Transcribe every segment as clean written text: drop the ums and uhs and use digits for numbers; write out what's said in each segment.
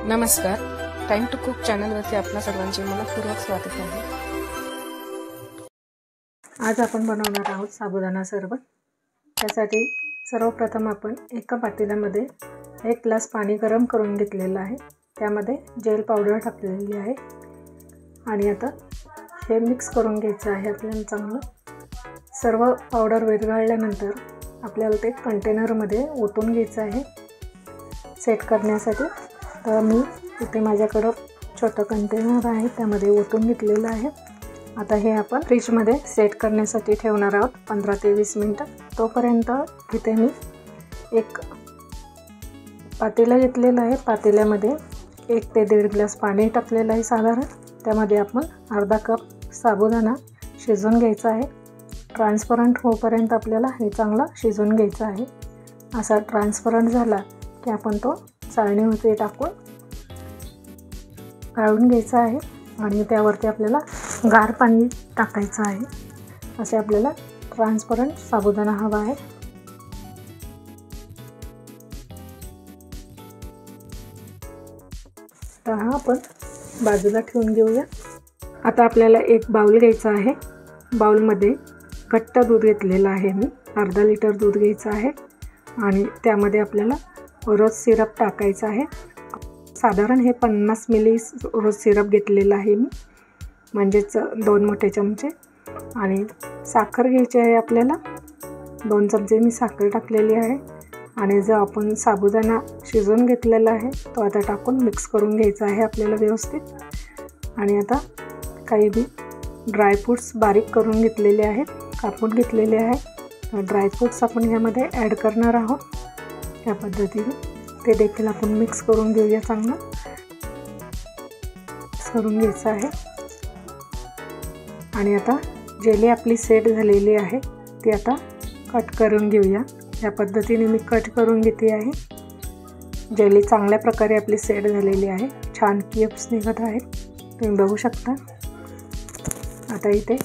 नमस्कार, time to cook चॅनलवरती आपल्या सर्वांचे मनपूर्वक स्वागत आहे। आज आपण बनवणार आहोत साबुदाणा सरबत। त्यासाठी सर्वप्रथम आपण एका पातेल्यामध्ये 1 ग्लास पाणी गरम करून घेतलेले आहे। त्यामध्ये जेल पावडर टाकलेली आहे आणि आता हे मिक्स करून घ्यायचं आहे आपल्याला चांगलं। सर्व पावडर विरघळल्यानंतर आपल्याला ते कंटेनरमध्ये ओतून घ्यायचं आहे सेट करण्यासाठी। तर मी इथे माझ्याकडे छोटा कंटेनर आहे, त्यामध्ये ओतून घेतलेलं आहे। आता हे आपण फ्रीज मध्ये सेट करण्यासाठी ठेवणार आहोत 15 ते 20 मिनिटं। तोपर्यंत इथे मी एक पातेलं घेतलेलं आहे। पातेल्यामध्ये 1 ते 1.5 ग्लास पाणी टाकलेलं आहे साधारण। त्यामध्ये आपण अर्धा कप साबुदाणा शिजवून घ्यायचा आहे। ट्रान्सपरंट होईपर्यंत आपल्याला हे चांगलं शिजवून घ्यायचं आहे। असा ट्रान्सपरंट झाला की आपण तो चाळणीमध्ये टाकून गाळून घ्यायचा आहे आणि त्यावरती आपल्याला गार पाणी टाकायचं आहे। असे आपल्याला ट्रान्सपरंट साबुदाणा हवा आहे। तर हा आपण बाजूला ठेवून घेऊया। आता आपल्याला एक बाउल घ्यायचा आहे। बाउलमध्ये घट्ट दूध घेतलेलं आहे मी, अर्धा लिटर दूध घ्यायचं आहे आणि त्यामध्ये आपल्याला रोज सिरप टाकायचा आहे। साधारण हे 50 मिली रोज सिरप घेतलेला आहे मी, म्हणजेच 2 मोठे चमचे। आणि साखर घ्यायची आहे आपल्याला, 2 चमचे मी साखर टाकलेली आहे। आणि जो आपण साबुदाणा शिजवून घेतलेला आहे तो आता टाकून मिक्स करून घ्यायचा आहे आपल्याला व्यवस्थित। आणि आता काही मी ड्रायफ्रूट्स बारीक करून घेतलेले आहेत, कापून घेतलेले आहे। ड्रायफ्रूट्स आपण यामध्ये ॲड करणार आहोत। या पद्धतीने ते देखील आपण मिक्स करून घेऊया, चांगलं मिक्स करून घ्यायचं आहे। आणि आता जेली आपली सेट झालेली आहे ती आता कट करून घेऊया। या पद्धतीने मी कट करून घेते आहे। जेली चांगल्या प्रकारे आपली सेट झालेली आहे, छान क्यूब्स निघत आहेत, तुम्ही बघू शकता। आता इथे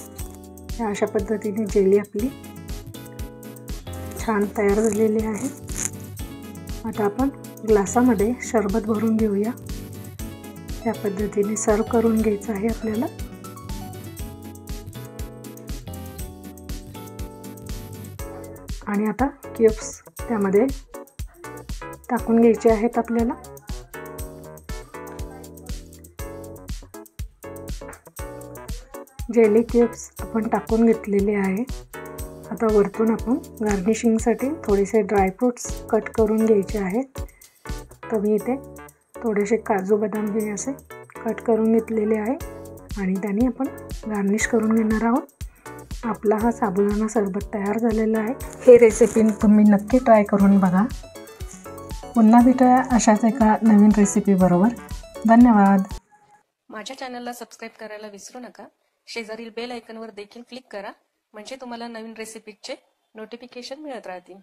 अशा पद्धतीने जेली आपली छान तयार झालेली आहे। आता आपण ग्लासामध्ये सरबत भरून घेऊया। या पद्धतीने सर्व करून घ्यायचं आहे आपल्याला। आणि आता क्यूब्स त्यामध्ये टाकून घ्यायचे आहेत आपल्याला। जेली क्यूब्स आपण टाकून घेतलेले आहे। आता वरतून आपण गार्निशिंगसाठी थोडेसे ड्रायफ्रूट्स कट करून घ्यायचे आहेत। तर मी इथे थोडेसे काजू बदाम हे असे कट करून घेतलेले आहे आणि त्याने आपण गार्निश करून घेणार आहोत। आपला हा साबुदाणा सरबत तयार झालेला आहे। हे रेसिपी तुम्ही नक्की ट्राय करून बघा। पुन्हा भेटूया अशाच एका नवीन रेसिपी बरोबर। धन्यवाद। माझ्या चॅनलला सबस्क्राइब करायला विसरू नका। शेजारील बेल आयकॉनवर देखील क्लिक करा, म्हणजे तुम्हाला नवीन रेसिपीचे नोटिफिकेशन मिळत राहतील।